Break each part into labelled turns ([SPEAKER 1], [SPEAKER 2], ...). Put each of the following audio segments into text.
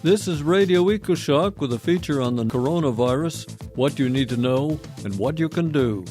[SPEAKER 1] This is Radio Ecoshock with a feature on the coronavirus, what you need to know, and what you can do.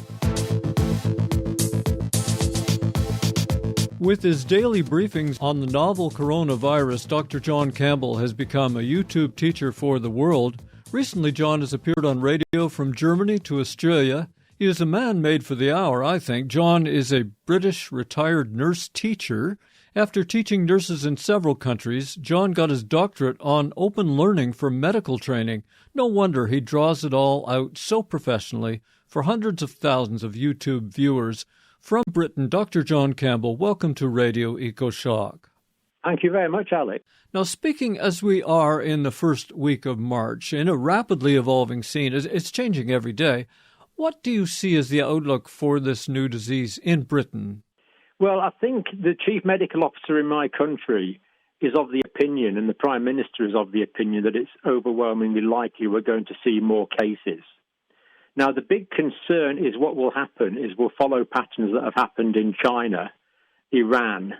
[SPEAKER 1] With his daily briefings on the novel coronavirus, Dr. John Campbell has become a YouTube teacher for the world. Recently, John has appeared on radio from Germany to Australia. He is a man made for the hour, I think. John is a British retired nurse teacher. After teaching nurses in several countries, John got his doctorate on open learning for medical training. No wonder he draws it all out so professionally for hundreds of thousands of YouTube viewers. From Britain, Dr. John Campbell, welcome to Radio Ecoshock.
[SPEAKER 2] Thank you very much, Alex.
[SPEAKER 1] Now, speaking as we are in the first week of March, in a rapidly evolving scene, it's changing every day, what do you see as the outlook for this new disease in Britain?
[SPEAKER 2] Well, I think the chief medical officer in my country is of the opinion, and the Prime Minister is of the opinion, that it's overwhelmingly likely we're going to see more cases. Now, the big concern is what will happen is we'll follow patterns that have happened in China, Iran,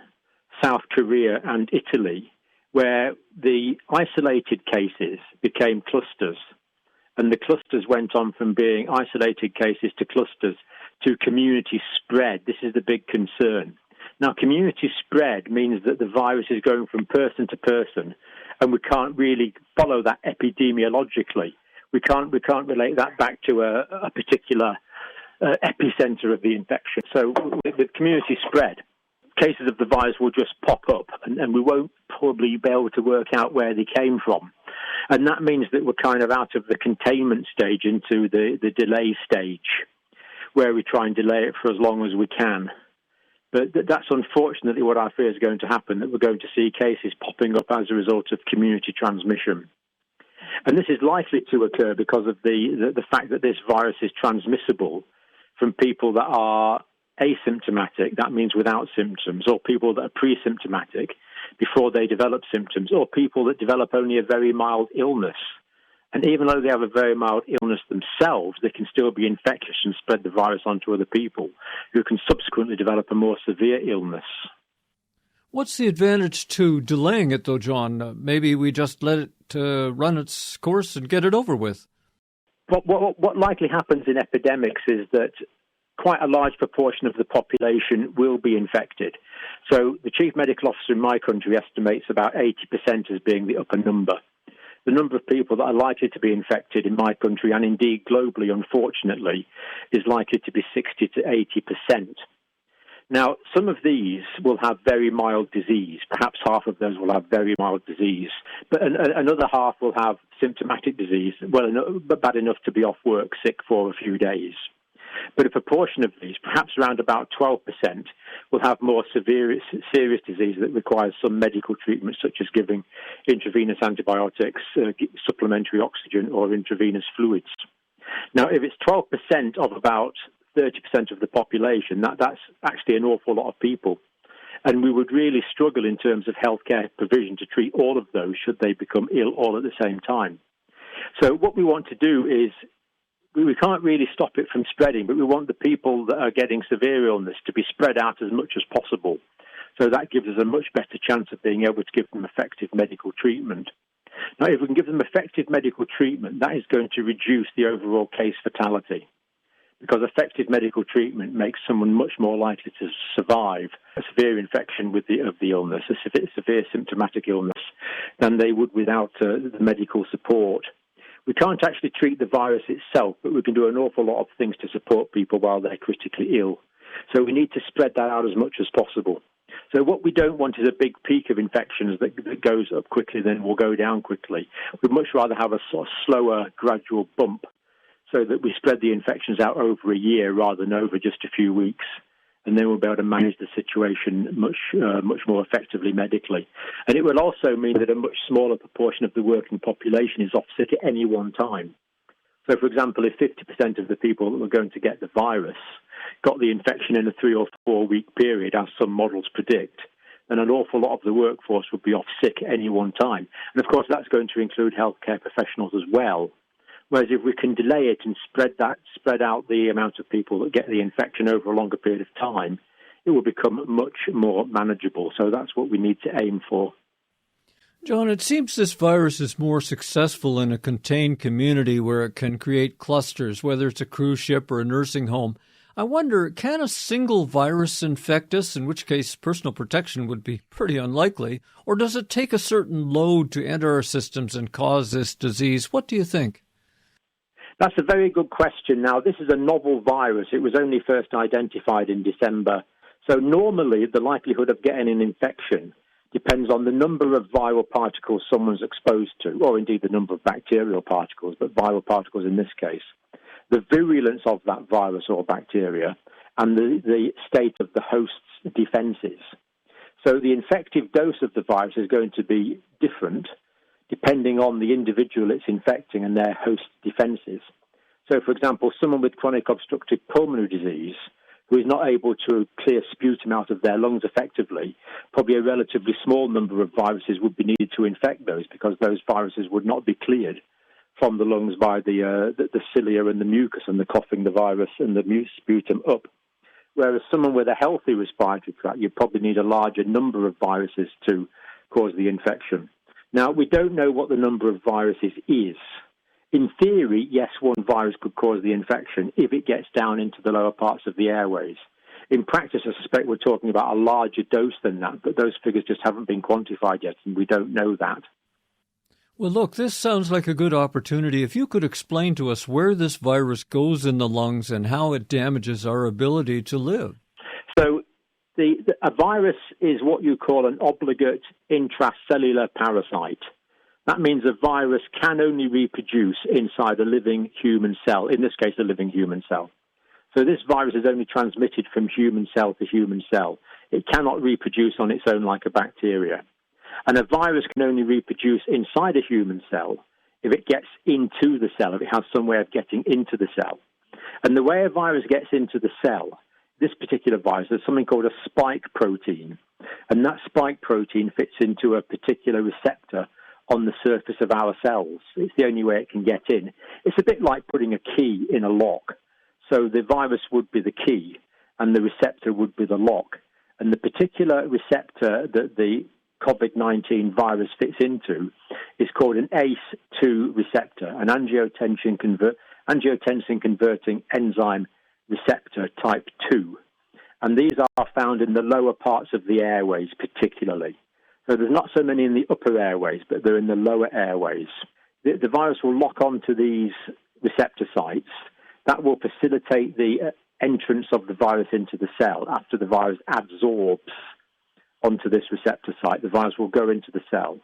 [SPEAKER 2] South Korea, and Italy, where the isolated cases became clusters. And the clusters went on from being isolated cases to clusters to community spread. This is the big concern. Now, community spread means that the virus is going from person to person, and we can't really follow that epidemiologically. We can't relate that back to a particular epicenter of the infection. So with community spread, cases of the virus will just pop up, and we won't probably be able to work out where they came from. And that means that we're kind of out of the containment stage into the delay stage, where we try and delay it for as long as we can. But that's unfortunately what I fear is going to happen, that we're going to see cases popping up as a result of community transmission. And this is likely to occur because of the fact that this virus is transmissible from people that are asymptomatic, that means without symptoms, or people that are pre-symptomatic before they develop symptoms, or people that develop only a very mild illness. And even though they have a very mild illness themselves, they can still be infectious and spread the virus onto other people who can subsequently develop a more severe illness.
[SPEAKER 1] What's the advantage to delaying it, though, John? Maybe we just let it run its course and get it over with.
[SPEAKER 2] What likely happens in epidemics is that quite a large proportion of the population will be infected. So the chief medical officer in my country estimates about 80% as being the upper number. The number of people that are likely to be infected in my country, and indeed globally, unfortunately, is likely to be 60 to 80%. Now, some of these will have very mild disease. Perhaps half of those will have very mild disease. But another half will have symptomatic disease, but bad enough to be off work sick for a few days. But a proportion of these, perhaps around about 12%, will have more serious disease that requires some medical treatment, such as giving intravenous antibiotics, supplementary oxygen, or intravenous fluids. Now, if it's 12% of about 30% of the population, that's actually an awful lot of people. And we would really struggle in terms of healthcare provision to treat all of those should they become ill all at the same time. So what we want to do is, we can't really stop it from spreading, but we want the people that are getting severe illness to be spread out as much as possible. So that gives us a much better chance of being able to give them effective medical treatment. Now, if we can give them effective medical treatment, that is going to reduce the overall case fatality, because effective medical treatment makes someone much more likely to survive a severe infection of the illness, a severe symptomatic illness, than they would without the medical support. We can't actually treat the virus itself, but we can do an awful lot of things to support people while they're critically ill. So we need to spread that out as much as possible. So what we don't want is a big peak of infections that goes up quickly, then will go down quickly. We'd much rather have a sort of slower, gradual bump so that we spread the infections out over a year rather than over just a few weeks. And then we'll be able to manage the situation much more effectively medically. And it will also mean that a much smaller proportion of the working population is off sick at any one time. So, for example, if 50% of the people that were going to get the virus got the infection in a 3 or 4 week period, as some models predict, then an awful lot of the workforce would be off sick at any one time. And, of course, that's going to include healthcare professionals as well. Whereas if we can delay it and spread out the amount of people that get the infection over a longer period of time, it will become much more manageable. So that's what we need to aim for.
[SPEAKER 1] John, it seems this virus is more successful in a contained community where it can create clusters, whether it's a cruise ship or a nursing home. I wonder, can a single virus infect us, in which case personal protection would be pretty unlikely, or does it take a certain load to enter our systems and cause this disease? What do you think?
[SPEAKER 2] That's a very good question. Now, this is a novel virus. It was only first identified in December. So normally the likelihood of getting an infection depends on the number of viral particles someone's exposed to, or indeed the number of bacterial particles, but viral particles in this case, the virulence of that virus or bacteria, and the state of the host's defenses. So the infective dose of the virus is going to be different depending on the individual it's infecting and their host defenses. So, for example, someone with chronic obstructive pulmonary disease who is not able to clear sputum out of their lungs effectively, probably a relatively small number of viruses would be needed to infect those because those viruses would not be cleared from the lungs by the cilia and the mucus and the coughing the virus and the sputum up. Whereas someone with a healthy respiratory tract, you probably need a larger number of viruses to cause the infection. Now, we don't know what the number of viruses is. In theory, yes, one virus could cause the infection if it gets down into the lower parts of the airways. In practice, I suspect we're talking about a larger dose than that, but those figures just haven't been quantified yet, and we don't know that.
[SPEAKER 1] Well, look, this sounds like a good opportunity. If you could explain to us where this virus goes in the lungs and how it damages our ability to live.
[SPEAKER 2] So a virus is what you call an obligate intracellular parasite. That means a virus can only reproduce inside a living human cell, in this case a living human cell. So this virus is only transmitted from human cell to human cell. It cannot reproduce on its own like a bacteria. And a virus can only reproduce inside a human cell if it gets into the cell, if it has some way of getting into the cell. And the way a virus gets into the cell, this particular virus, there's something called a spike protein. And that spike protein fits into a particular receptor on the surface of our cells. It's the only way it can get in. It's a bit like putting a key in a lock. So the virus would be the key and the receptor would be the lock. And the particular receptor that the COVID-19 virus fits into is called an ACE2 receptor, an angiotensin converting enzyme receptor type 2. And these are found in the lower parts of the airways particularly. So there's not so many in the upper airways, but they're in the lower airways. The virus will lock onto these receptor sites. That will facilitate the entrance of the virus into the cell. After the virus absorbs onto this receptor site, the virus will go into the cell.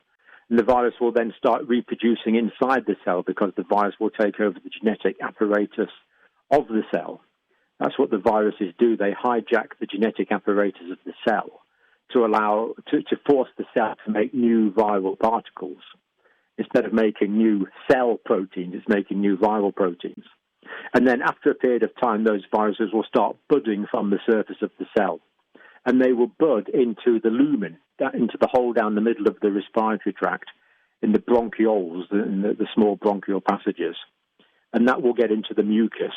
[SPEAKER 2] And the virus will then start reproducing inside the cell because the virus will take over the genetic apparatus of the cell. That's what the viruses do. They hijack the genetic apparatus of the cell to force the cell to make new viral particles. Instead of making new cell proteins, it's making new viral proteins. And then after a period of time, those viruses will start budding from the surface of the cell. And they will bud into the lumen, into the hole down the middle of the respiratory tract, in the bronchioles, in the small bronchial passages. And that will get into the mucus,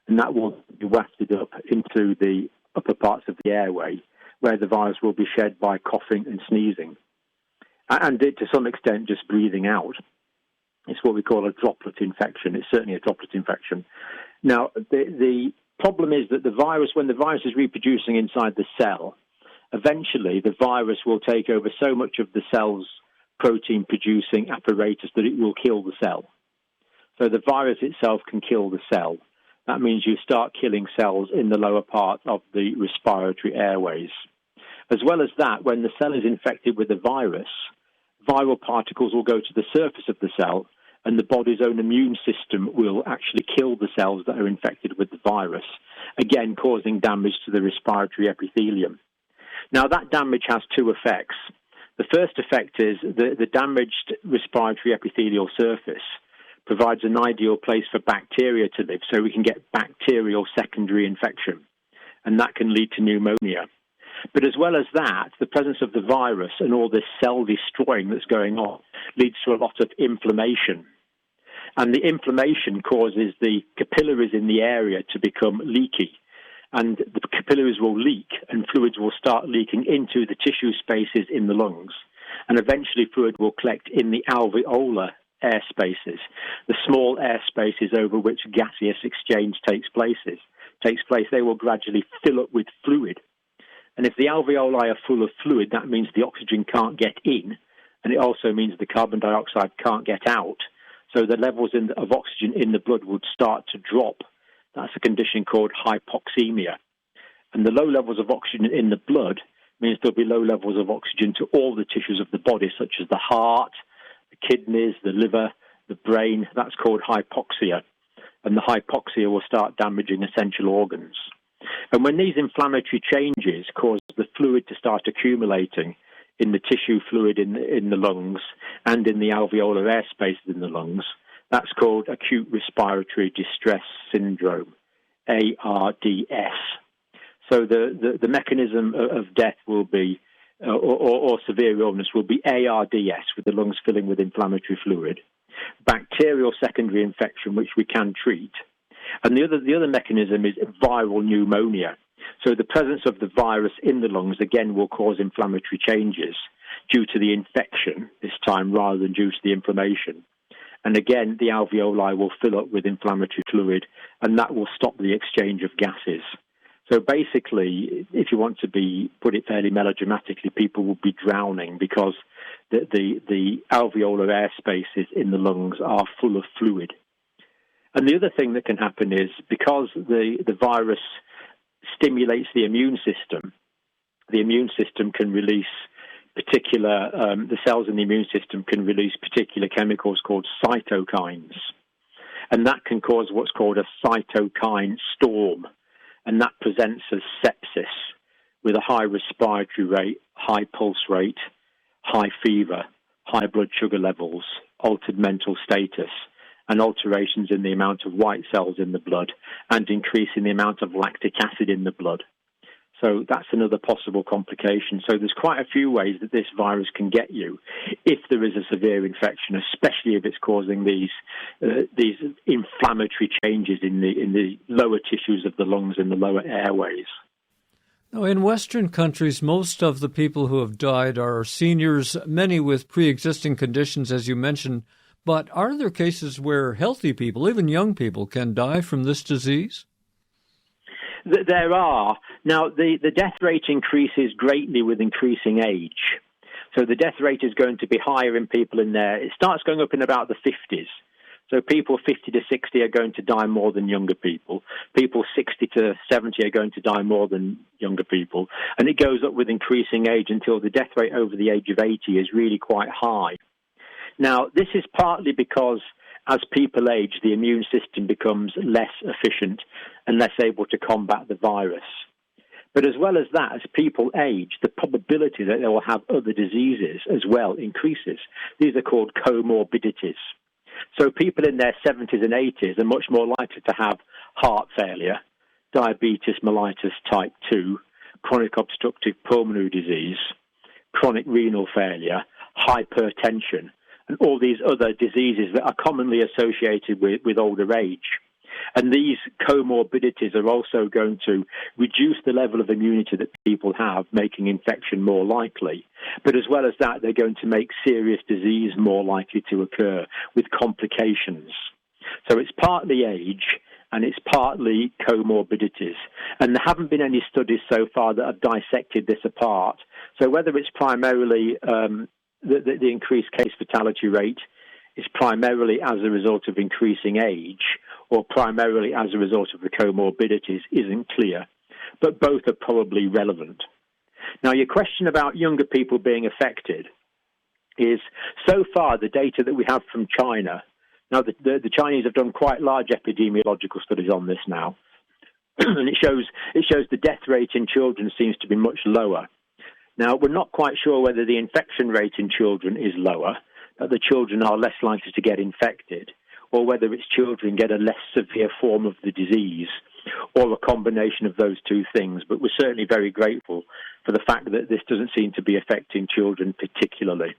[SPEAKER 2] and that will be wafted up into the upper parts of the airway, where the virus will be shed by coughing and sneezing, and to some extent just breathing out. It's what we call a droplet infection. It's certainly a droplet infection. Now, the problem is that the virus, when the virus is reproducing inside the cell, eventually the virus will take over so much of the cell's protein-producing apparatus that it will kill the cell. So the virus itself can kill the cell. That means you start killing cells in the lower part of the respiratory airways. As well as that, when the cell is infected with the virus, viral particles will go to the surface of the cell, and the body's own immune system will actually kill the cells that are infected with the virus, again causing damage to the respiratory epithelium. Now, that damage has two effects. The first effect is the damaged respiratory epithelial surface provides an ideal place for bacteria to live, so we can get bacterial secondary infection, and that can lead to pneumonia. But as well as that, the presence of the virus and all this cell destroying that's going on leads to a lot of inflammation. And the inflammation causes the capillaries in the area to become leaky. And the capillaries will leak and fluids will start leaking into the tissue spaces in the lungs. and eventually fluid will collect in the alveolar air spaces, the small air spaces over which gaseous exchange takes place. They will gradually fill up with fluid. And if the alveoli are full of fluid, that means the oxygen can't get in, and it also means the carbon dioxide can't get out. So the levels of oxygen in the blood would start to drop. That's a condition called hypoxemia. And the low levels of oxygen in the blood means there'll be low levels of oxygen to all the tissues of the body, such as the heart, the kidneys, the liver, the brain. That's called hypoxia. And the hypoxia will start damaging essential organs. And when these inflammatory changes cause the fluid to start accumulating in the tissue fluid in the lungs and in the alveolar air spaces in the lungs, that's called acute respiratory distress syndrome, ARDS. So the mechanism of death will be, or severe illness will be ARDS, with the lungs filling with inflammatory fluid, bacterial secondary infection, which we can treat, and the other mechanism is viral pneumonia. So the presence of the virus in the lungs, again, will cause inflammatory changes due to the infection this time rather than due to the inflammation. And again, the alveoli will fill up with inflammatory fluid, and that will stop the exchange of gases. So basically, if you want to put it fairly melodramatically, people will be drowning because the alveolar air spaces in the lungs are full of fluid. And the other thing that can happen is because the virus stimulates the immune system can release the cells in the immune system can release particular chemicals called cytokines. And that can cause what's called a cytokine storm. And that presents as sepsis with a high respiratory rate, high pulse rate, high fever, high blood sugar levels, altered mental status, and alterations in the amount of white cells in the blood, and increasing the amount of lactic acid in the blood. So that's another possible complication. So there's quite a few ways that this virus can get you if there is a severe infection, especially if it's causing these inflammatory changes in the lower tissues of the lungs and the lower airways.
[SPEAKER 1] Now, in Western countries, most of the people who have died are seniors, many with pre-existing conditions, as you mentioned. But are there cases where healthy people, even young people, can die from this disease?
[SPEAKER 2] There are. Now, the death rate increases greatly with increasing age. So the death rate is going to be higher in people it starts going up in about the 50s. So people 50 to 60 are going to die more than younger people. People 60 to 70 are going to die more than younger people. And it goes up with increasing age until the death rate over the age of 80 is really quite high. Now, this is partly because as people age, the immune system becomes less efficient and less able to combat the virus. But as well as that, as people age, the probability that they will have other diseases as well increases. These are called comorbidities. So people in their 70s and 80s are much more likely to have heart failure, diabetes mellitus type 2, chronic obstructive pulmonary disease, chronic renal failure, hypertension, and all these other diseases that are commonly associated with older age. And these comorbidities are also going to reduce the level of immunity that people have, making infection more likely. But as well as that, they're going to make serious disease more likely to occur with complications. So it's partly age and it's partly comorbidities. And there haven't been any studies so far that have dissected this apart. So whether it's primarily the increased case fatality rate is primarily as a result of increasing age or primarily as a result of the comorbidities isn't clear, but both are probably relevant. Now, your question about younger people being affected is, so far, the data that we have from China, now the Chinese have done quite large epidemiological studies on this now, and it shows the death rate in children seems to be much lower. Now, we're not quite sure whether the infection rate in children is lower, that the children are less likely to get infected, or whether its children get a less severe form of the disease, or a combination of those two things. But we're certainly very grateful for the fact that this doesn't seem to be affecting children particularly.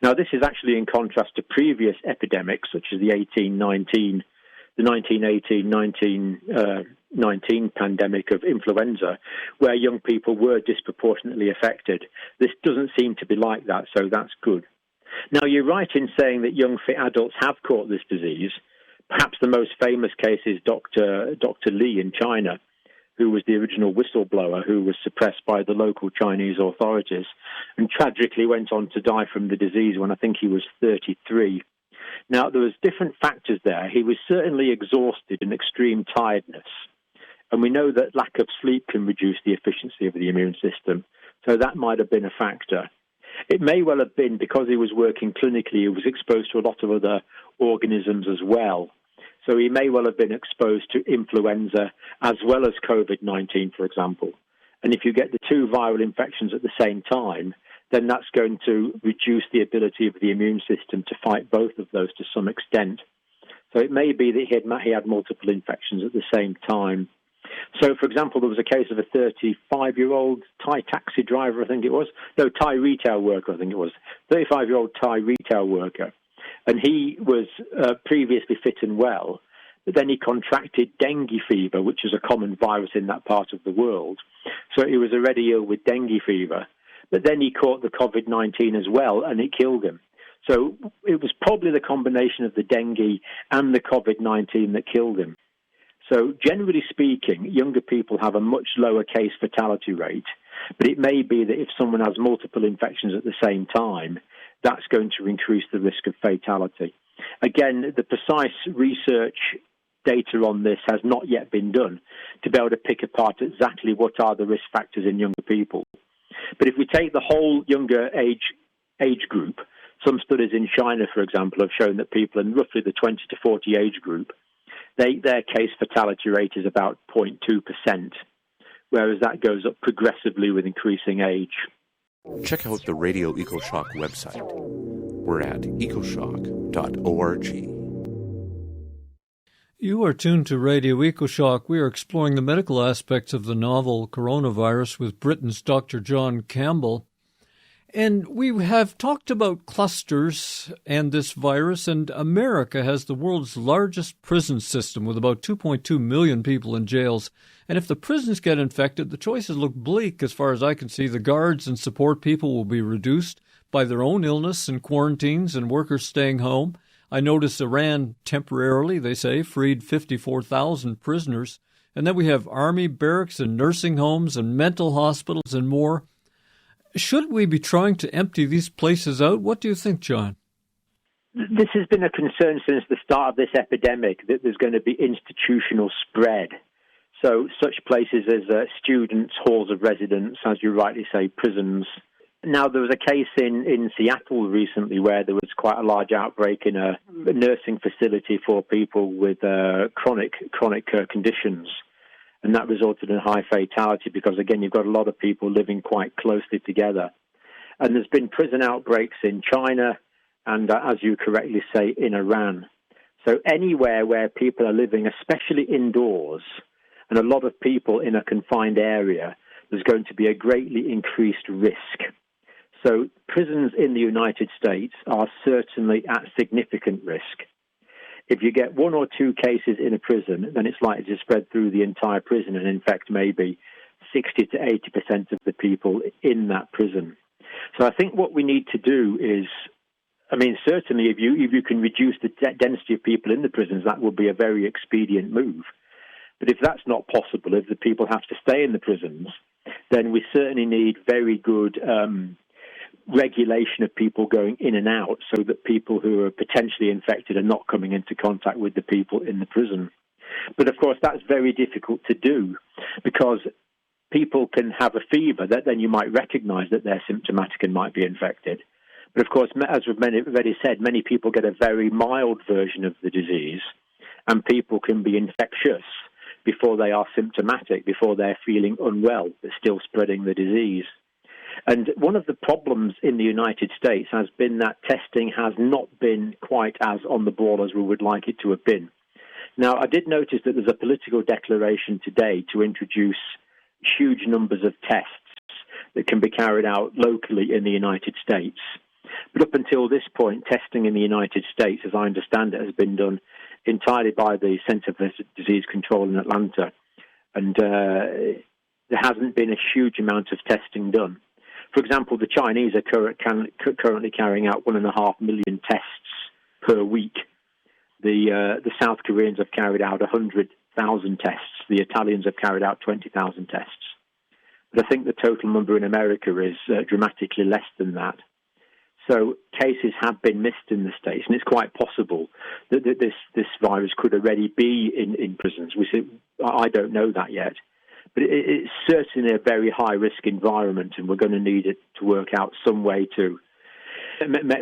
[SPEAKER 2] Now, this is actually in contrast to previous epidemics, such as the 1918, COVID-19 pandemic of influenza, where young people were disproportionately affected. This doesn't seem to be like that, so that's good. Now, you're right in saying that young fit adults have caught this disease. Perhaps the most famous case is Dr. Li in China, who was the original whistleblower who was suppressed by the local Chinese authorities and tragically went on to die from the disease when I think he was 33. Now, there was different factors there. He was certainly exhausted and extreme tiredness. And we know that lack of sleep can reduce the efficiency of the immune system. So that might have been a factor. It may well have been because he was working clinically, he was exposed to a lot of other organisms as well. So he may well have been exposed to influenza as well as COVID-19, for example. And if you get the two viral infections at the same time, then that's going to reduce the ability of the immune system to fight both of those to some extent. So it may be that he had multiple infections at the same time. So, for example, there was a case of a 35-year-old Thai taxi driver, I think it was. No, Thai retail worker, I think it was. 35-year-old Thai retail worker. And he was previously fit and well, but then he contracted dengue fever, which is a common virus in that part of the world. So he was already ill with dengue fever. But then he caught the COVID-19 as well, and it killed him. So it was probably the combination of the dengue and the COVID-19 that killed him. So generally speaking, younger people have a much lower case fatality rate, but it may be that if someone has multiple infections at the same time, that's going to increase the risk of fatality. Again, the precise research data on this has not yet been done to be able to pick apart exactly what are the risk factors in younger people. But if we take the whole younger age group, some studies in China, for example, have shown that people in roughly the 20 to 40 age group, their case fatality rate is about 0.2%, whereas that goes up progressively with increasing age.
[SPEAKER 3] Check out the Radio Ecoshock website. We're at ecoshock.org.
[SPEAKER 1] You are tuned to Radio Ecoshock. We are exploring the medical aspects of the novel coronavirus with Britain's Dr. John Campbell. And we have talked about clusters and this virus, and America has the world's largest prison system with about 2.2 million people in jails. And if the prisons get infected, the choices look bleak as far as I can see. The guards and support people will be reduced by their own illness and quarantines and workers staying home. I noticed Iran temporarily, they say, freed 54,000 prisoners. And then we have army barracks and nursing homes and mental hospitals and more. Should we be trying to empty these places out? What do you think, John?
[SPEAKER 2] This has been a concern since the start of this epidemic, that there's going to be institutional spread. So such places as students, halls of residence, as you rightly say, prisons. Now, there was a case in Seattle recently where there was quite a large outbreak in a nursing facility for people with chronic conditions. And that resulted in high fatality because, again, you've got a lot of people living quite closely together. And there's been prison outbreaks in China and, as you correctly say, in Iran. So anywhere where people are living, especially indoors, and a lot of people in a confined area, there's going to be a greatly increased risk. So prisons in the United States are certainly at significant risk. If you get one or two cases in a prison, then it's likely to spread through the entire prison and infect maybe 60 to 80% of the people in that prison. So I think what we need to do is, certainly if you can reduce the density of people in the prisons, that would be a very expedient move. But if that's not possible, if the people have to stay in the prisons, then we certainly need very good regulation of people going in and out so that people who are potentially infected are not coming into contact with the people in the prison. But, of course, that's very difficult to do because people can have a fever that then you might recognize that they're symptomatic and might be infected. But, of course, as we've already said, many people get a very mild version of the disease and people can be infectious before they are symptomatic, before they're feeling unwell, but still spreading the disease. And one of the problems in the United States has been that testing has not been quite as on the ball as we would like it to have been. Now, I did notice that there's a political declaration today to introduce huge numbers of tests that can be carried out locally in the United States. But up until this point, testing in the United States, as I understand it, has been done entirely by the Center for Disease Control in Atlanta. and there hasn't been a huge amount of testing done. For example, the Chinese are currently carrying out 1.5 million tests per week. The South Koreans have carried out 100,000 tests. The Italians have carried out 20,000 tests. But I think the total number in America is dramatically less than that. So cases have been missed in the States, and it's quite possible that this virus could already be in prisons. I don't know that yet. But it's certainly a very high-risk environment, and we're going to need it to work out some way to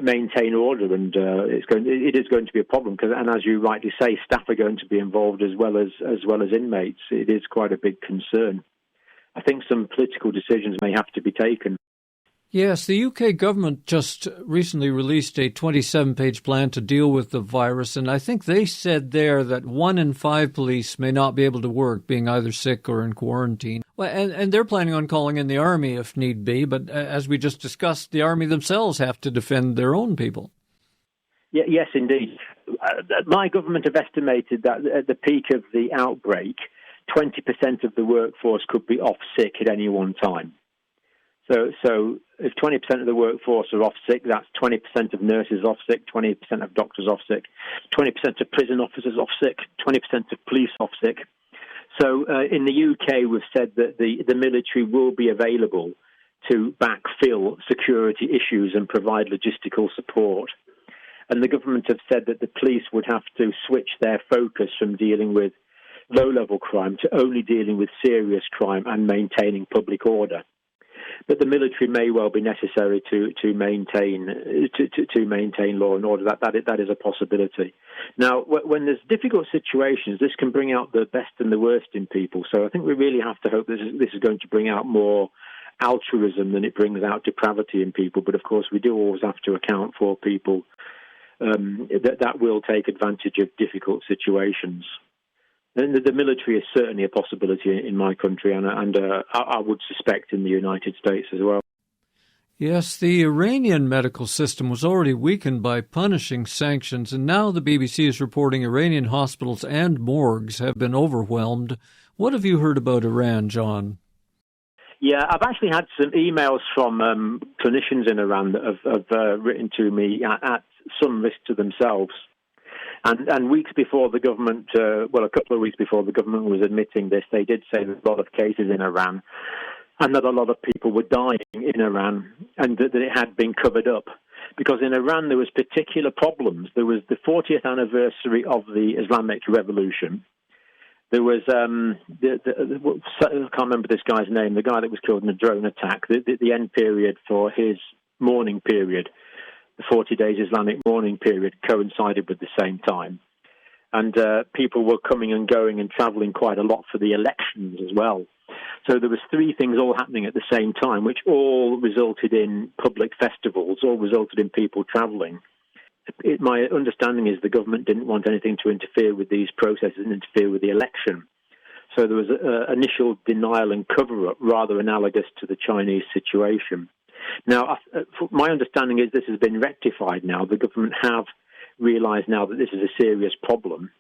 [SPEAKER 2] maintain order, and it is going to be a problem. And as you rightly say, staff are going to be involved as well as inmates. It is quite a big concern. I think some political decisions may have to be taken.
[SPEAKER 1] Yes, the UK government just recently released a 27-page plan to deal with the virus, and I think they said there that 1 in 5 police may not be able to work, being either sick or in quarantine. Well, and they're planning on calling in the Army if need be, but as we just discussed, the Army themselves have to defend their own people.
[SPEAKER 2] Yeah, yes, indeed. My government have estimated that at the peak of the outbreak, 20% of the workforce could be off sick at any one time. So if 20% of the workforce are off sick, that's 20% of nurses off sick, 20% of doctors off sick, 20% of prison officers off sick, 20% of police off sick. So in the UK, we've said that the military will be available to backfill security issues and provide logistical support. And the government have said that the police would have to switch their focus from dealing with low-level crime to only dealing with serious crime and maintaining public order. But the military may well be necessary to maintain law and order. That is a possibility. Now, when there's difficult situations, this can bring out the best and the worst in people. So I think we really have to hope this is going to bring out more altruism than it brings out depravity in people. But of course, we do always have to account for people that will take advantage of difficult situations. The military is certainly a possibility in my country, and I would suspect in the United States as well.
[SPEAKER 1] Yes, the Iranian medical system was already weakened by punishing sanctions, and now the BBC is reporting Iranian hospitals and morgues have been overwhelmed. What have you heard about Iran, John?
[SPEAKER 2] Yeah, I've actually had some emails from clinicians in Iran that have written to me at some risk to themselves. And weeks before the government, a couple of weeks before the government was admitting this, they did say there's a lot of cases in Iran and that a lot of people were dying in Iran and that it had been covered up. Because in Iran there was particular problems. There was the 40th anniversary of the Islamic Revolution. There was, I can't remember this guy's name, the guy that was killed in a drone attack, the end period for his mourning period. The 40 days Islamic mourning period coincided with the same time. And people were coming and going and travelling quite a lot for the elections as well. So there was 3 things all happening at the same time, which all resulted in public festivals, all resulted in people travelling. My understanding is the government didn't want anything to interfere with these processes and interfere with the election. So there was initial denial and cover-up, rather analogous to the Chinese situation. Now, my understanding is this has been rectified now. The government have realised now that this is a serious problem,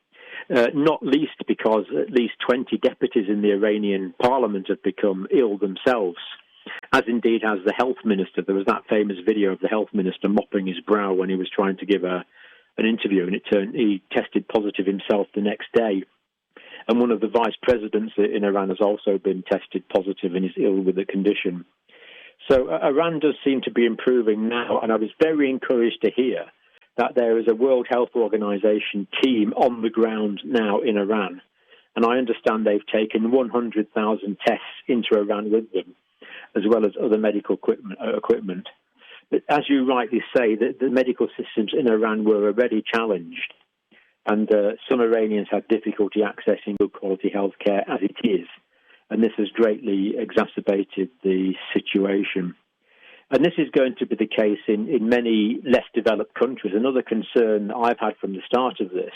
[SPEAKER 2] not least because at least 20 deputies in the Iranian parliament have become ill themselves, as indeed has the health minister. There was that famous video of the health minister mopping his brow when he was trying to give an interview, and he tested positive himself the next day. And one of the vice presidents in Iran has also been tested positive and is ill with the condition. So Iran does seem to be improving now, and I was very encouraged to hear that there is a World Health Organization team on the ground now in Iran. And I understand they've taken 100,000 tests into Iran with them, as well as other medical equipment. But as you rightly say, the medical systems in Iran were already challenged, and some Iranians had difficulty accessing good quality health care as it is. And this has greatly exacerbated the situation. And this is going to be the case in many less developed countries. Another concern I've had from the start of this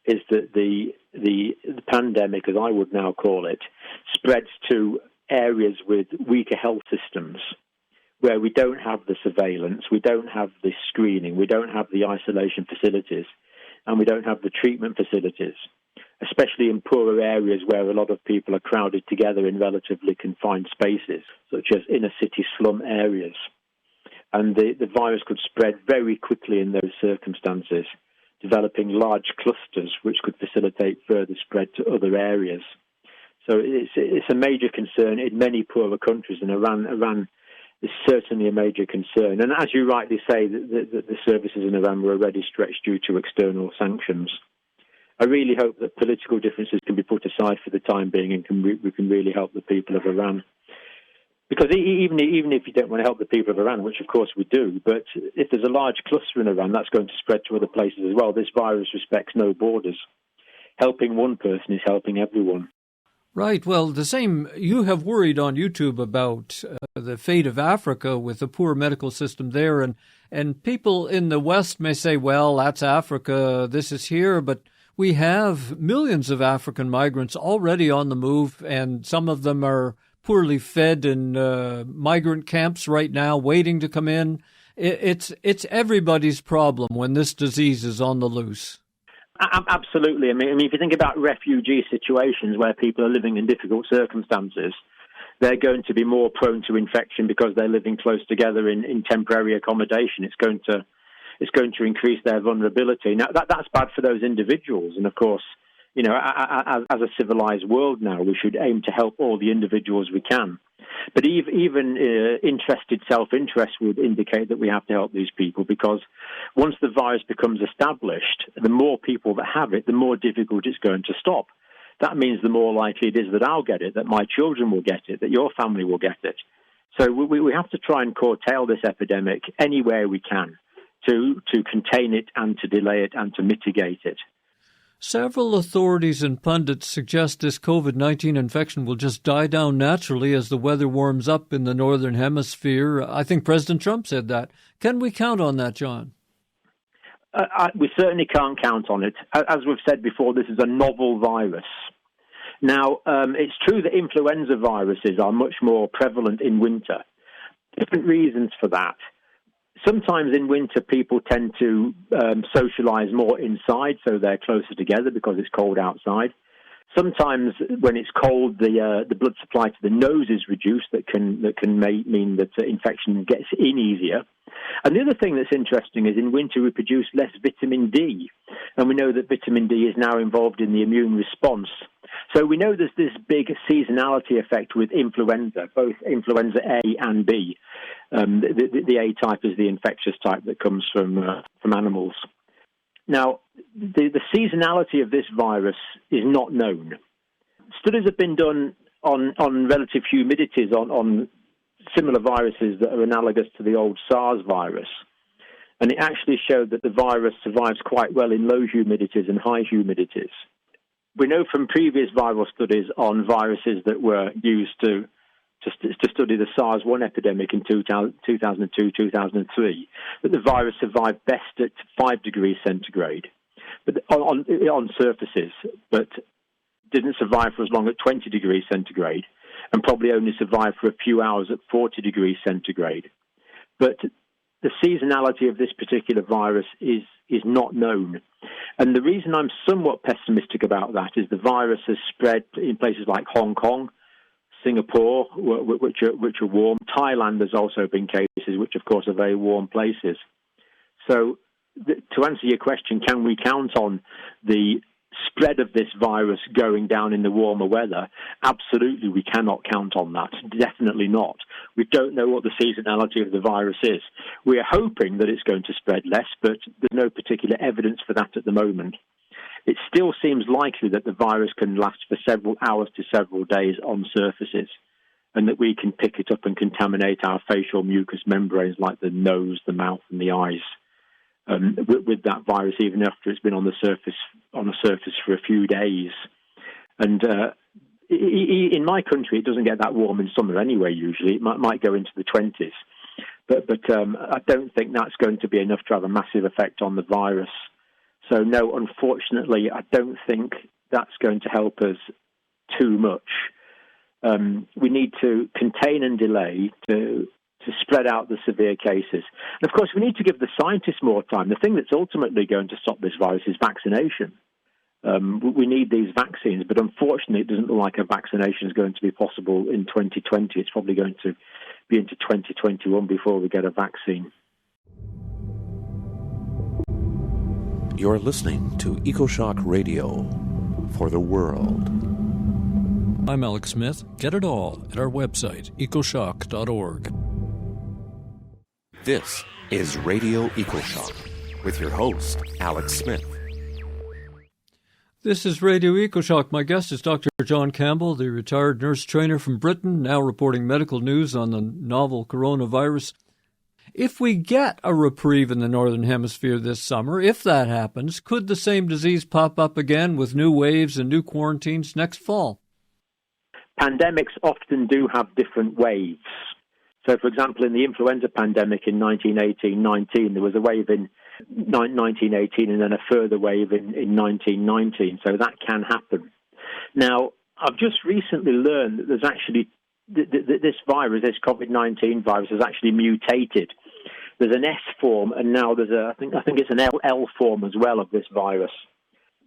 [SPEAKER 2] is that the pandemic, as I would now call it, spreads to areas with weaker health systems, where we don't have the surveillance, we don't have the screening, we don't have the isolation facilities, and we don't have the treatment facilities. especially in poorer areas where a lot of people are crowded together in relatively confined spaces, such as inner city slum areas. And the virus could spread very quickly in those circumstances, developing large clusters which could facilitate further spread to other areas. So it's a major concern in many poorer countries, and Iran is certainly a major concern. And as you rightly say, the services in Iran were already stretched due to external sanctions. I really hope that political differences can be put aside for the time being, and we can really help the people of Iran. Because even if you don't want to help the people of Iran, which of course we do, but if there's a large cluster in Iran, that's going to spread to other places as well. This virus respects no borders. Helping one person is helping everyone.
[SPEAKER 1] Right. Well, the same, you have worried on YouTube about the fate of Africa with the poor medical system there. And people in the West may say, well, that's Africa, this is here. But we have millions of African migrants already on the move, and some of them are poorly fed in migrant camps right now, waiting to come in. It's everybody's problem when this disease is on the loose.
[SPEAKER 2] Absolutely. I mean, if you think about refugee situations where people are living in difficult circumstances, they're going to be more prone to infection because they're living close together in temporary accommodation. It's going to increase their vulnerability. Now, that's bad for those individuals. And of course, you know, as a civilized world now, we should aim to help all the individuals we can. But even interested self-interest would indicate that we have to help these people, because once the virus becomes established, the more people that have it, the more difficult it's going to stop. That means the more likely it is that I'll get it, that my children will get it, that your family will get it. So we have to try and curtail this epidemic anywhere we can to contain it and to delay it and to mitigate it.
[SPEAKER 1] Several authorities and pundits suggest this COVID-19 infection will just die down naturally as the weather warms up in the Northern Hemisphere. I think President Trump said that. Can we count on that, John?
[SPEAKER 2] We certainly can't count on it. As we've said before, this is a novel virus. Now, it's true that influenza viruses are much more prevalent in winter. Different reasons for that. Sometimes in winter, people tend to socialize more inside, so they're closer together because it's cold outside. Sometimes when it's cold, the blood supply to the nose is reduced. That can mean that infection gets in easier. And the other thing that's interesting is in winter we produce less vitamin D, and we know that vitamin D is now involved in the immune response. So we know there's this big seasonality effect with influenza, both influenza A and B. The A type is the infectious type that comes from animals. Now, the seasonality of this virus is not known. Studies have been done on relative humidities on similar viruses that are analogous to the old SARS virus. And it actually showed that the virus survives quite well in low humidities and high humidities. We know from previous viral studies on viruses that were used to study the SARS-1 epidemic in 2002, 2003, that the virus survived best at 5 degrees centigrade but on surfaces, but didn't survive for as long at 20 degrees centigrade, and probably only survived for a few hours at 40 degrees centigrade. But the seasonality of this particular virus is not known. And the reason I'm somewhat pessimistic about that is the virus has spread in places like Hong Kong, Singapore, which are warm. Thailand, there's also been cases, which of course are very warm places. So to answer your question, can we count on the spread of this virus going down in the warmer weather? Absolutely, we cannot count on that. Definitely not. We don't know what the seasonality of the virus is. We are hoping that it's going to spread less, but there's no particular evidence for that at the moment. It still seems likely that the virus can last for several hours to several days on surfaces, and that we can pick it up and contaminate our facial mucous membranes like the nose, the mouth, and the eyes with that virus, even after it's been on a surface for a few days. And in my country, it doesn't get that warm in summer anyway. Usually, it might go into the 20s, but I don't think that's going to be enough to have a massive effect on the virus. So no, unfortunately, I don't think that's going to help us too much. We need to contain and delay to spread out the severe cases. And of course, we need to give the scientists more time. The thing that's ultimately going to stop this virus is vaccination. We need these vaccines, but unfortunately it doesn't look like a vaccination is going to be possible in 2020. It's probably going to be into 2021 before we get a vaccine.
[SPEAKER 3] You're listening to Ecoshock Radio for the world.
[SPEAKER 1] I'm Alex Smith. Get it all at our website, ecoshock.org.
[SPEAKER 3] This is Radio Ecoshock with your host, Alex Smith.
[SPEAKER 1] This is Radio Ecoshock. My guest is Dr. John Campbell, the retired nurse trainer from Britain, now reporting medical news on the novel coronavirus. If we get a reprieve in the Northern Hemisphere this summer, if that happens, could the same disease pop up again with new waves and new quarantines next fall?
[SPEAKER 2] Pandemics often do have different waves. So, for example, in the influenza pandemic in 1918-19, there was a wave in 1918 and then a further wave in 1919. So that can happen. Now, I've just recently learned that there's actually this virus, this COVID-19 virus, has actually mutated. There's an S form, and now there's I think it's an L form as well of this virus.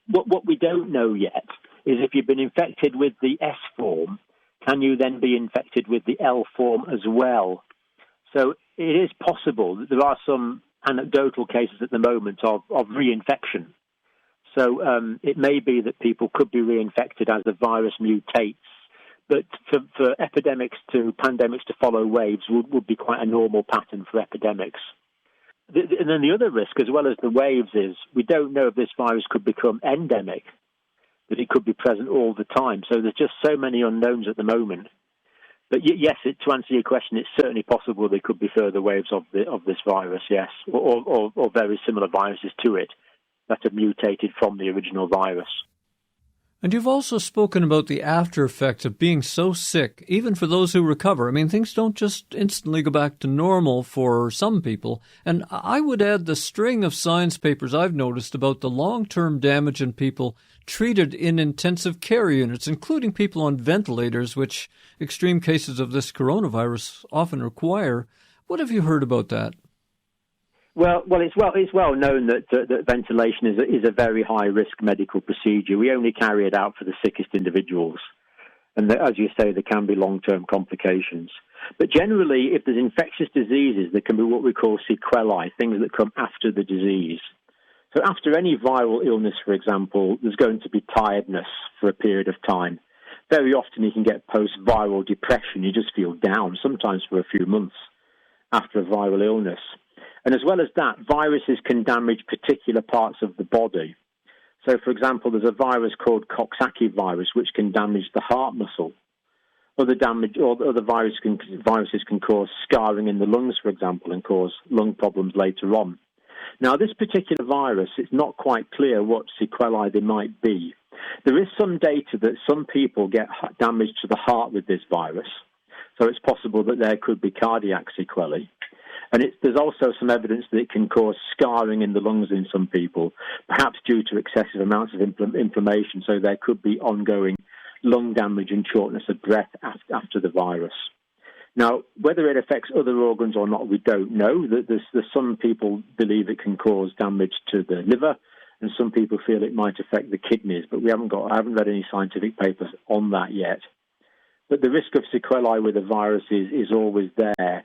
[SPEAKER 2] What we don't know yet is if you've been infected with the S form, can you then be infected with the L form as well? So it is possible that there are some anecdotal cases at the moment of reinfection. So it may be that people could be reinfected as the virus mutates. But for epidemics to pandemics to follow waves would be quite a normal pattern for epidemics. And then the other risk, as well as the waves, is we don't know if this virus could become endemic, that it could be present all the time. So there's just so many unknowns at the moment. But yes, to answer your question, it's certainly possible there could be further waves of this virus, yes, or very similar viruses to it that have mutated from the original virus.
[SPEAKER 1] And you've also spoken about the after effects of being so sick, even for those who recover. I mean, things don't just instantly go back to normal for some people. And I would add the string of science papers I've noticed about the long-term damage in people treated in intensive care units, including people on ventilators, which extreme cases of this coronavirus often require. What have you heard about that?
[SPEAKER 2] Well, it's well known that ventilation is a very high risk medical procedure. We only carry it out for the sickest individuals, and as you say, there can be long-term complications. But generally, if there's infectious diseases, there can be what we call sequelae, things that come after the disease. So after any viral illness, for example, there's going to be tiredness for a period of time. Very often, you can get post-viral depression. You just feel down, sometimes for a few months after a viral illness. And as well as that, viruses can damage particular parts of the body. So, for example, there's a virus called Coxsackie virus, which can damage the heart muscle. Other viruses can cause scarring in the lungs, for example, and cause lung problems later on. Now, this particular virus, it's not quite clear what sequelae there might be. There is some data that some people get damage to the heart with this virus. So it's possible that there could be cardiac sequelae. And there's also some evidence that it can cause scarring in the lungs in some people, perhaps due to excessive amounts of inflammation. So there could be ongoing lung damage and shortness of breath after the virus. Now, whether it affects other organs or not, we don't know. There's some people believe it can cause damage to the liver, and some people feel it might affect the kidneys. But I haven't read any scientific papers on that yet. But the risk of sequelae with the virus is always there.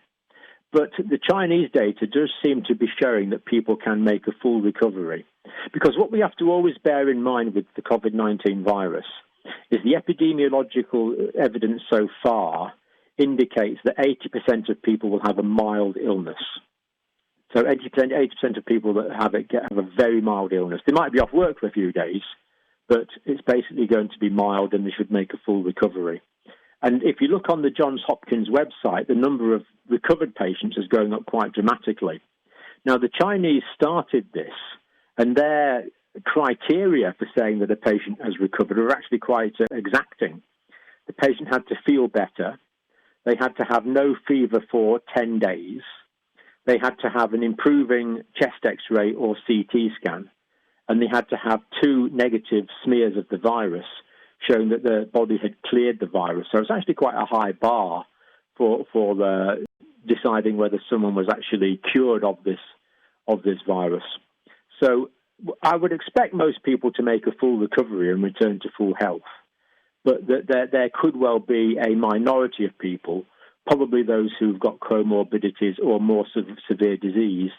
[SPEAKER 2] But the Chinese data does seem to be showing that people can make a full recovery. Because what we have to always bear in mind with the COVID-19 virus is the epidemiological evidence so far indicates that 80% of people will have a mild illness. So 80% of people that have it have a very mild illness. They might be off work for a few days, but it's basically going to be mild and they should make a full recovery. And if you look on the Johns Hopkins website, the number of recovered patients is going up quite dramatically. Now, the Chinese started this, and their criteria for saying that a patient has recovered are actually quite exacting. The patient had to feel better. They had to have no fever for 10 days. They had to have an improving chest X-ray or CT scan. And they had to have 2 negative smears of the virus, showing that the body had cleared the virus. So it's actually quite a high bar for deciding whether someone was actually cured of this virus. So I would expect most people to make a full recovery and return to full health, but that there could well be a minority of people, probably those who've got comorbidities or more severe disease,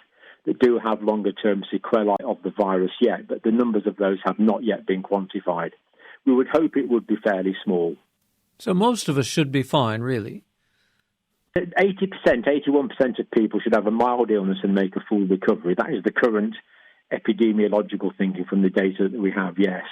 [SPEAKER 2] that do have longer-term sequelae of the virus yet, but the numbers of those have not yet been quantified. We would hope it would be fairly small.
[SPEAKER 1] So most of us should be fine, really.
[SPEAKER 2] 80%, 81% of people should have a mild illness and make a full recovery. That is the current epidemiological thinking from the data that we have, yes.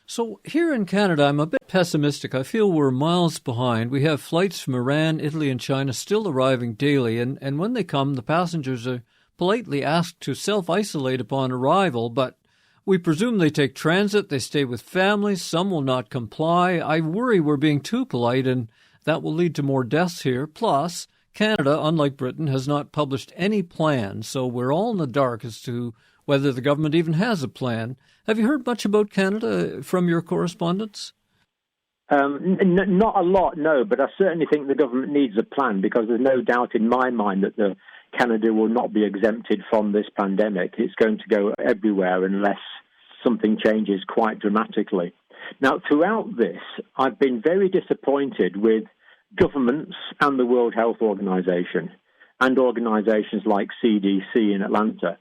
[SPEAKER 1] So here in Canada, I'm a bit pessimistic. I feel we're miles behind. We have flights from Iran, Italy, and China still arriving daily, and when they come, the passengers are politely asked to self-isolate upon arrival, but we presume they take transit, they stay with families, some will not comply. I worry we're being too polite, and that will lead to more deaths here. Plus, Canada, unlike Britain, has not published any plan, so we're all in the dark as to whether the government even has a plan. Have you heard much about Canada from your correspondents?
[SPEAKER 2] Not a lot, no, but I certainly think the government needs a plan, because there's no doubt in my mind that Canada will not be exempted from this pandemic. It's going to go everywhere unless something changes quite dramatically. Now, throughout this, I've been very disappointed with governments and the World Health Organization and organizations like CDC in Atlanta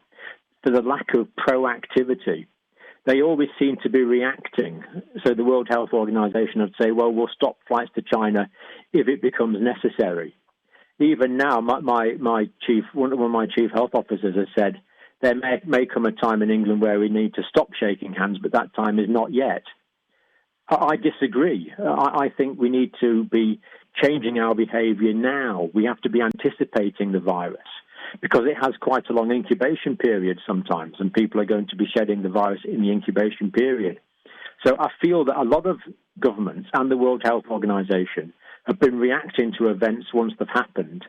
[SPEAKER 2] for the lack of proactivity. They always seem to be reacting. So the World Health Organization would say, well, we'll stop flights to China if it becomes necessary. Even now, one of my chief health officers has said there may come a time in England where we need to stop shaking hands, but that time is not yet. I disagree. I think we need to be changing our behavior now. We have to be anticipating the virus, because it has quite a long incubation period sometimes, and people are going to be shedding the virus in the incubation period. So I feel that a lot of governments and the World Health Organization have been reacting to events once they've happened,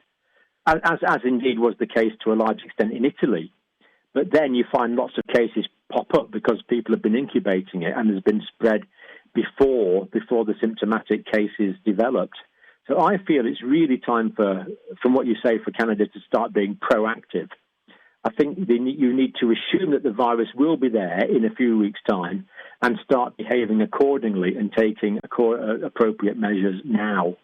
[SPEAKER 2] as indeed was the case to a large extent in Italy. But then you find lots of cases pop up because people have been incubating it and has been spread before the symptomatic cases developed. So I feel it's really time from what you say, for Canada to start being proactive. I think you need to assume that the virus will be there in a few weeks' time and start behaving accordingly and taking appropriate measures now.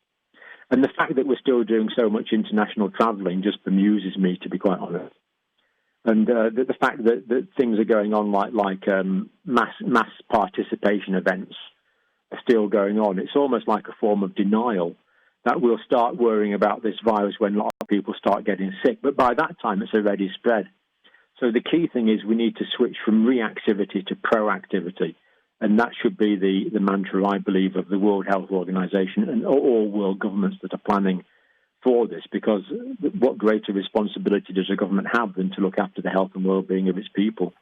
[SPEAKER 2] And the fact that we're still doing so much international travelling just bemuses me, to be quite honest. And the fact that things are going on like mass participation events are still going on, it's almost like a form of denial that we'll start worrying about this virus when a lot of people start getting sick. But by that time, it's already spread. So the key thing is we need to switch from reactivity to proactivity. And that should be the mantra, I believe, of the World Health Organization and all world governments that are planning for this, because what greater responsibility does a government have than to look after the health and well-being of its people?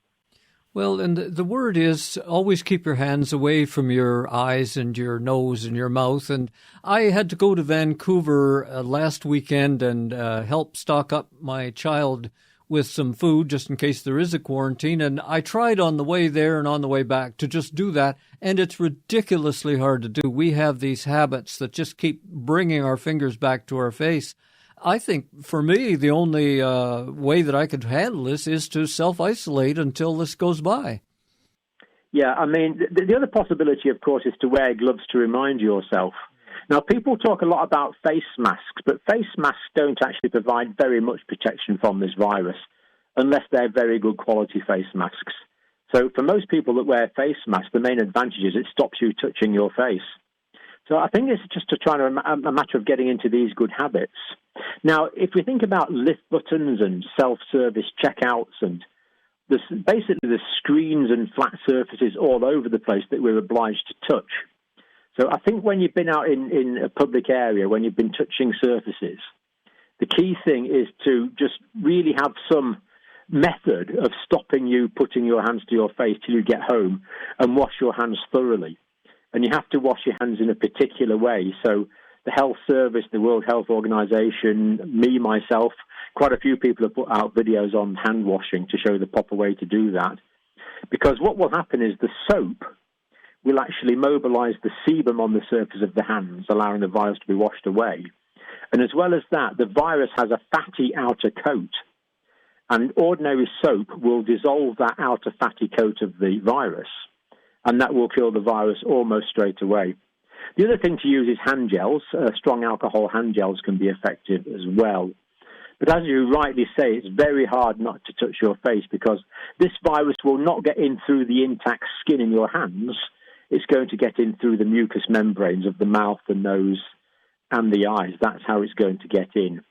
[SPEAKER 1] Well, and the word is always keep your hands away from your eyes and your nose and your mouth. And I had to go to Vancouver last weekend and help stock up my child with some food just in case there is a quarantine. And I tried on the way there and on the way back to just do that. And it's ridiculously hard to do. We have these habits that just keep bringing our fingers back to our face. I think, for me, the only way that I could handle this is to self-isolate until this goes by.
[SPEAKER 2] Yeah, I mean, the other possibility, of course, is to wear gloves to remind yourself. Now, people talk a lot about face masks, but face masks don't actually provide very much protection from this virus unless they're very good quality face masks. So for most people that wear face masks, the main advantage is it stops you touching your face. So I think it's just a matter of getting into these good habits. Now, if we think about lift buttons and self-service checkouts and basically the screens and flat surfaces all over the place that we're obliged to touch. So I think when you've been out in a public area, when you've been touching surfaces, the key thing is to just really have some method of stopping you putting your hands to your face till you get home and wash your hands thoroughly. And you have to wash your hands in a particular way. So the Health Service, the World Health Organization, me, myself, quite a few people have put out videos on hand washing to show the proper way to do that. Because what will happen is the soap will actually mobilize the sebum on the surface of the hands, allowing the virus to be washed away. And as well as that, the virus has a fatty outer coat. And ordinary soap will dissolve that outer fatty coat of the virus, and that will kill the virus almost straight away. The other thing to use is hand gels. Strong alcohol hand gels can be effective as well. But as you rightly say, it's very hard not to touch your face because this virus will not get in through the intact skin in your hands. It's going to get in through the mucous membranes of the mouth, the nose, and the eyes. That's how it's going to get in.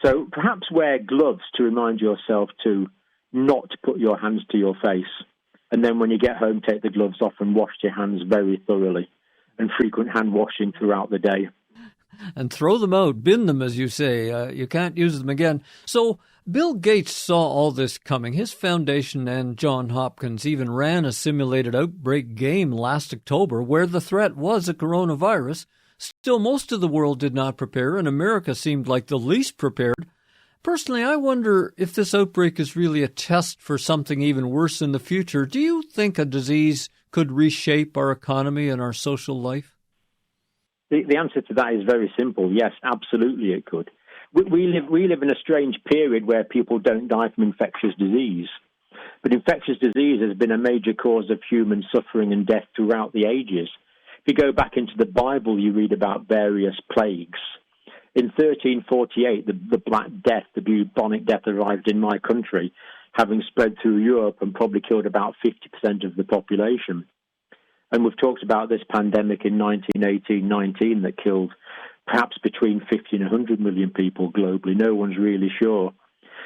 [SPEAKER 2] So perhaps wear gloves to remind yourself to not put your hands to your face. And then when you get home, take the gloves off and wash your hands very thoroughly, and frequent hand washing throughout the day.
[SPEAKER 1] And throw them out, bin them, as you say. You can't use them again. So Bill Gates saw all this coming. His foundation and Johns Hopkins even ran a simulated outbreak game last October where the threat was a coronavirus. Still, most of the world did not prepare, and America seemed like the least prepared. Personally, I wonder if this outbreak is really a test for something even worse in the future. Do you think a disease could reshape our economy and our social life?
[SPEAKER 2] The answer to that is very simple. Yes, absolutely it could. We live in a strange period where people don't die from infectious disease. But infectious disease has been a major cause of human suffering and death throughout the ages. If you go back into the Bible, you read about various plagues. In 1348, the Black Death, the bubonic death, arrived in my country, having spread through Europe and probably killed about 50% of the population. And we've talked about this pandemic in 1918-19 that killed perhaps between 50 and 100 million people globally. No one's really sure.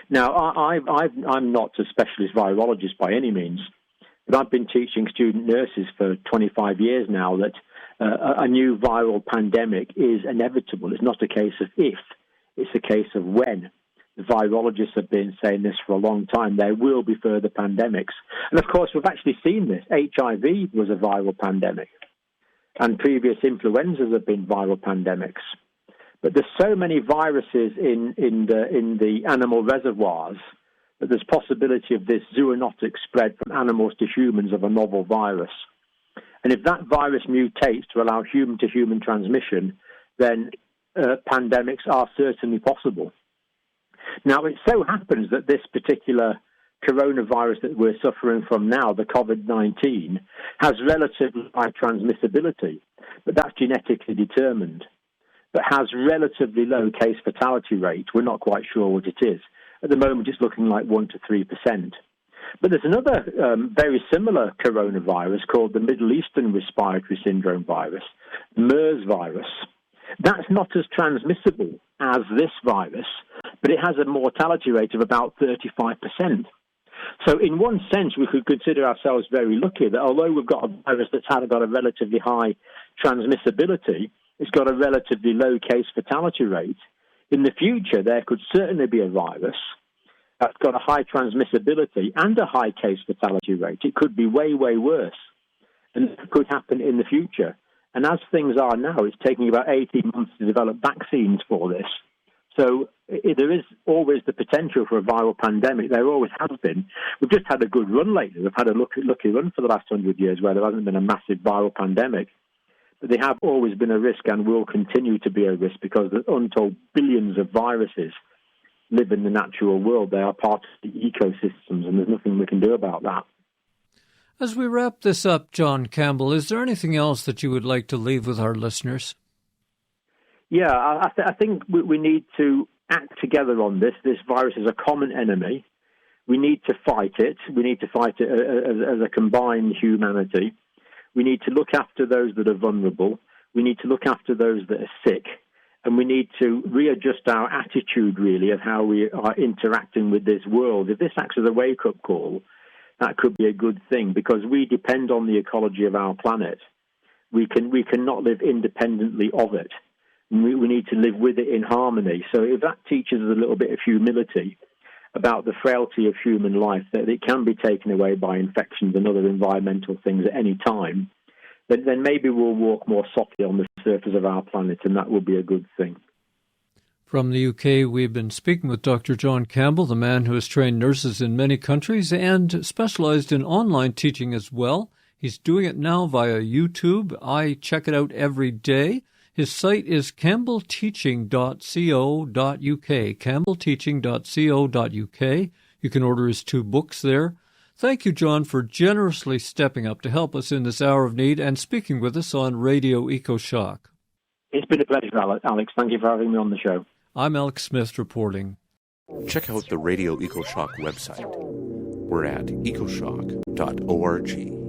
[SPEAKER 2] Now, I'm not a specialist virologist by any means, but I've been teaching student nurses for 25 years now that a new viral pandemic is inevitable. It's not a case of if, it's a case of when. The virologists have been saying this for a long time. There will be further pandemics. And of course, we've actually seen this. HIV was a viral pandemic. And previous influenzas have been viral pandemics. But there's so many viruses in the animal reservoirs that there's possibility of this zoonotic spread from animals to humans of a novel virus. And if that virus mutates to allow human-to-human transmission, then pandemics are certainly possible. Now, it so happens that this particular coronavirus that we're suffering from now, the COVID-19, has relatively high transmissibility, but that's genetically determined, but has relatively low case fatality rate. We're not quite sure what it is. At the moment, it's looking like 1 to 3%. But there's another very similar coronavirus called the Middle Eastern Respiratory Syndrome virus, MERS virus. That's not as transmissible as this virus, but it has a mortality rate of about 35%. So in one sense, we could consider ourselves very lucky that although we've got a virus that's got a relatively high transmissibility, it's got a relatively low case fatality rate. In the future, there could certainly be a virus that's got a high transmissibility and a high case fatality rate. It could be way, way worse, and it could happen in the future. And as things are now, it's taking about 18 months to develop vaccines for this. So there is always the potential for a viral pandemic. There always has been. We've just had a good run lately. We've had a lucky run for the last 100 years where there hasn't been a massive viral pandemic. But they have always been a risk and will continue to be a risk because the untold billions of viruses live in the natural world. They are part of the ecosystems, and there's nothing we can do about that.
[SPEAKER 1] As we wrap this up, John Campbell, is there anything else that you would like to leave with our listeners?
[SPEAKER 2] Yeah, I think we need to act together on this. This virus is a common enemy. We need to fight it. We need to fight it as a combined humanity. We need to look after those that are vulnerable. We need to look after those that are sick. And we need to readjust our attitude, really, of how we are interacting with this world. If this acts as a wake-up call, that could be a good thing because we depend on the ecology of our planet. We cannot live independently of it. We need to live with it in harmony. So if that teaches us a little bit of humility about the frailty of human life, that it can be taken away by infections and other environmental things at any time, then maybe we'll walk more softly on the surface of our planet, and that will be a good thing.
[SPEAKER 1] From the UK, we've been speaking with Dr. John Campbell, the man who has trained nurses in many countries and specialized in online teaching as well. He's doing it now via YouTube. I check it out every day. His site is campbellteaching.co.uk, campbellteaching.co.uk. You can order his 2 books there. Thank you, John, for generously stepping up to help us in this hour of need and speaking with us on Radio Ecoshock.
[SPEAKER 2] It's been a pleasure, Alex. Thank you for having me on the show.
[SPEAKER 1] I'm Alex Smith reporting.
[SPEAKER 3] Check out the Radio Ecoshock website. We're at ecoshock.org.